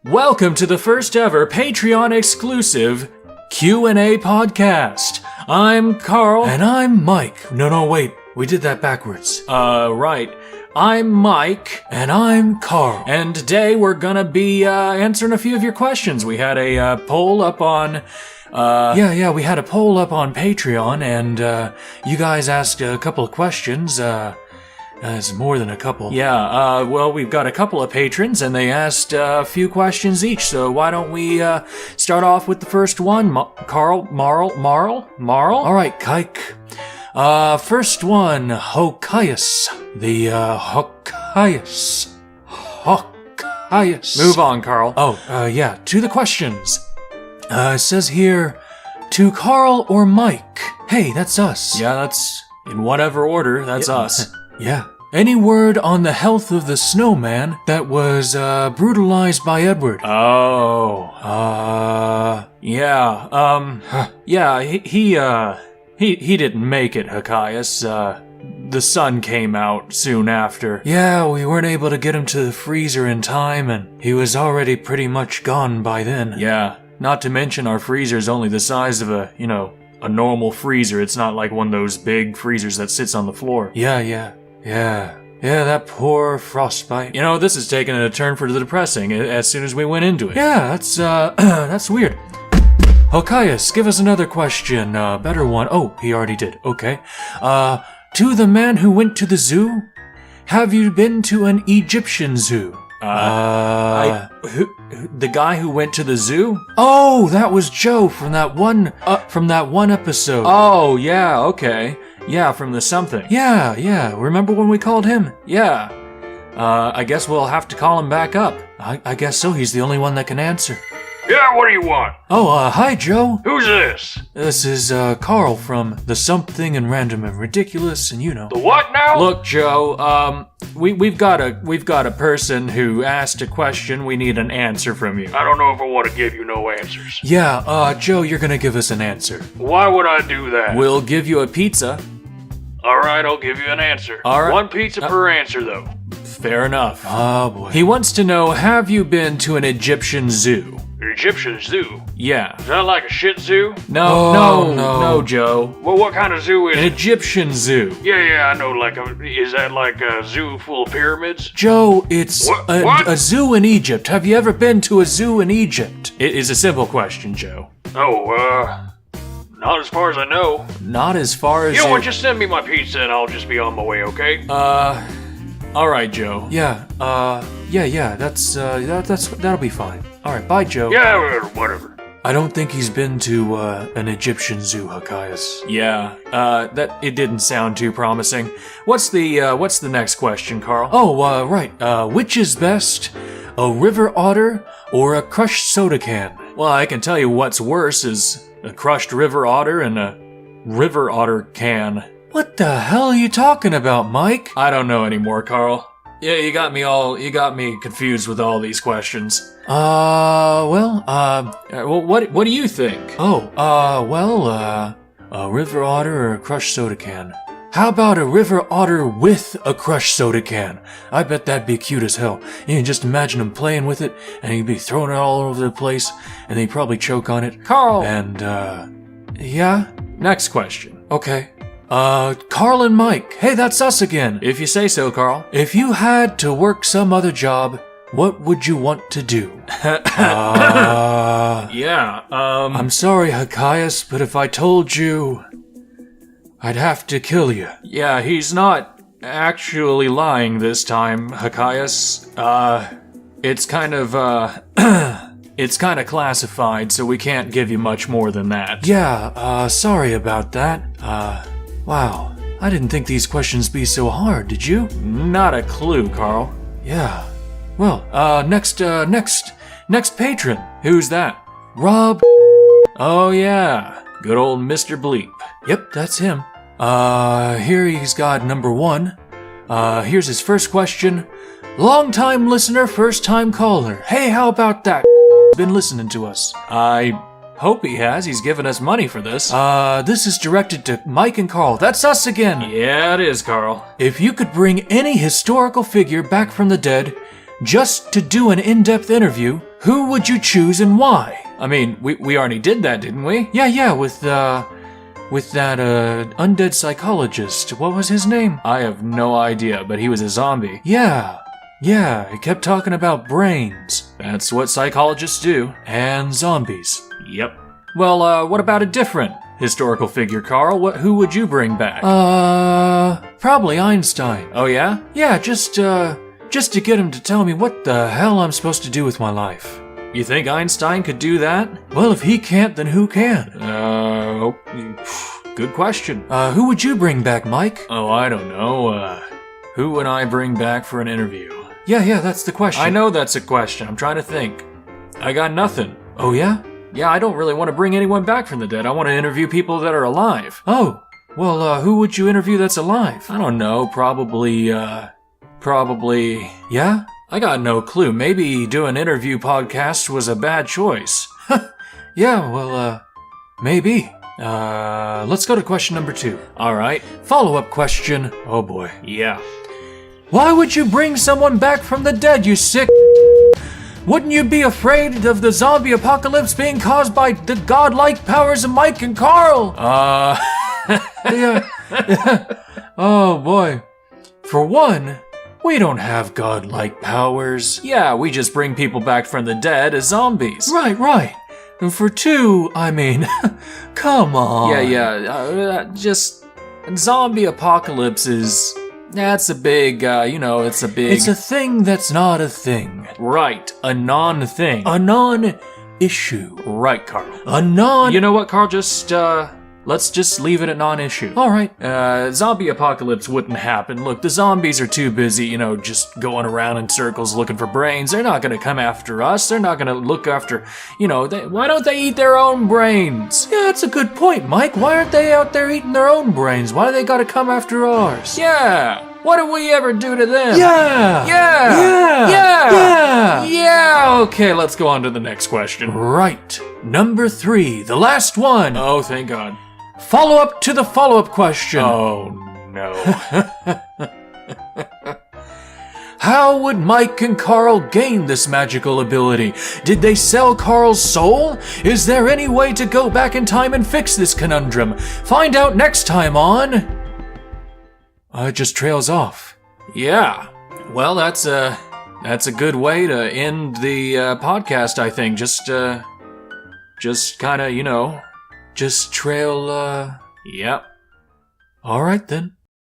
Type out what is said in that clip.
Welcome to the first ever Patreon exclusive Q&A podcast. I'm Carl. And I'm Mike. No, wait. We did that backwards. Right. I'm Mike. And I'm Carl. And today we're gonna be answering a few of your questions. We had a poll up on... we had a poll up on Patreon, and you guys asked a couple of questions. It's more than a couple. Yeah, well, we've got a couple of patrons, and they asked a few questions each, so why don't we start off with the first one? Marl? All right, Kike. First one, Hokius. The Hokius. Move on, Carl. To the questions. It says here, to Carl or Mike. Hey, that's us. Yeah, that's in whatever order, that's us. Yeah. Any word on the health of the snowman that was brutalized by Edward? He didn't make it, Hokius. The sun came out soon after. Yeah, we weren't able to get him to the freezer in time, and he was already pretty much gone by then. Yeah, not to mention our freezer's only the size of a normal freezer. It's not like one of those big freezers that sits on the floor. Yeah, that poor frostbite. This is taking a turn for the depressing as soon as we went into it. Yeah, that's weird. Hokius, give us another question. Better one. Oh, he already did. Okay. To the man who went to the zoo, have you been to an Egyptian zoo? The guy who went to the zoo? Oh, that was Joe from that one episode. Oh, yeah, okay. Yeah, from the something. Yeah. Remember when we called him? Yeah. I guess we'll have to call him back up. I guess so. He's the only one that can answer. Yeah, what do you want? Oh, hi, Joe. Who's this? This is, Carl from The Something and Random and Ridiculous, and The what now? Look, Joe, we've got a person who asked a question. We need an answer from you. I don't know if I want to give you no answers. Yeah, Joe, you're gonna give us an answer. Why would I do that? We'll give you a pizza. Alright, I'll give you an answer. All right. One pizza per answer, though. Fair enough. Oh, boy. He wants to know, have you been to an Egyptian zoo? An Egyptian zoo? Yeah. Is that like a shit zoo? No, Joe. Well, what kind of zoo is An it? Egyptian zoo. Yeah, I know, is that like a zoo full of pyramids? Joe, it's What? a zoo in Egypt. Have you ever been to a zoo in Egypt? It is a simple question, Joe. Not as far as I know. Not as far as You know what, just send me my pizza and I'll just be on my way, okay? Alright, Joe. Yeah, that'll be fine. Alright, bye, Joe. Yeah, whatever. I don't think he's been to, an Egyptian zoo, Hokius. Yeah, that it didn't sound too promising. What's the next question, Carl? Oh, right, which is best, a river otter or a crushed soda can? Well, I can tell you what's worse is a crushed river otter and a river otter can. What the hell are you talking about, Mike? I don't know anymore, Carl. Yeah, you got me confused with all these questions. What do you think? A river otter or a crushed soda can? How about a river otter with a crushed soda can? I bet that'd be cute as hell. You can just imagine him playing with it, and he'd be throwing it all over the place, and he'd probably choke on it. Carl! And, yeah? Next question. Okay. Carl and Mike. Hey, that's us again. If you say so, Carl. If you had to work some other job, what would you want to do? I'm sorry, Hokius, but if I told you, I'd have to kill you. Yeah, he's not actually lying this time, Hokius. It's kind of classified, so we can't give you much more than that. Yeah, sorry about that. Wow. I didn't think these questions be so hard, did you? Not a clue, Carl. Yeah. Well, next patron. Who's that? Rob. Oh yeah, good old Mr. Bleep. Yep, that's him. Here he's got number 1. Here's his first question. Long-time listener, first-time caller. Hey, how about that? Been listening to us. I hope he has. He's given us money for this. This is directed to Mike and Carl. That's us again. Yeah, it is, Carl. If you could bring any historical figure back from the dead just to do an in-depth interview, Who would you choose and why? I mean, we already did that, didn't we? Yeah, with that, undead psychologist. What was his name? I have no idea, but he was a zombie. Yeah, he kept talking about brains. That's what psychologists do. And zombies. Yep. Well, what about a different historical figure, Carl? Who would you bring back? Probably Einstein. Oh, yeah? Yeah, just to get him to tell me what the hell I'm supposed to do with my life. You think Einstein could do that? Well, if he can't, then who can? Good question. Who would you bring back, Mike? Oh, I don't know. Who would I bring back for an interview? Yeah, that's the question. I know that's a question. I'm trying to think. I got nothing. Oh, yeah? Yeah, I don't really want to bring anyone back from the dead. I want to interview people that are alive. Oh, well, who would you interview that's alive? I don't know. Probably. Yeah? I got no clue. Maybe doing interview podcast was a bad choice. Yeah, well, maybe. Let's go to question number 2. All right. Follow-up question. Oh boy. Yeah. Why would you bring someone back from the dead, you sick? Wouldn't you be afraid of the zombie apocalypse being caused by the godlike powers of Mike and Carl? Yeah. Oh boy. For one, we don't have godlike powers. Yeah, we just bring people back from the dead as zombies. Right. And for 2, I mean, come on. Just zombie apocalypse is... That's a big, it's a big... It's a thing that's not a thing. Right, a non-thing. A non-issue. Right, Carl. A non... You know what, Carl? Let's just leave it at non-issue. All right. Zombie apocalypse wouldn't happen. Look, the zombies are too busy, just going around in circles looking for brains. They're not gonna come after us. They're not gonna look after, why don't they eat their own brains? Yeah, that's a good point, Mike. Why aren't they out there eating their own brains? Why do they gotta come after ours? Yeah. What did we ever do to them? Yeah. Yeah, okay, let's go on to the next question. Right. Number 3, the last one. Oh, thank God. Follow-up to the follow-up question. Oh, no. How would Mike and Carl gain this magical ability? Did they sell Carl's soul? Is there any way to go back in time and fix this conundrum? Find out next time on... It just trails off. Yeah. Well, that's a good way to end the podcast, I think. Just kind of, Just trail, Yep. All right, then.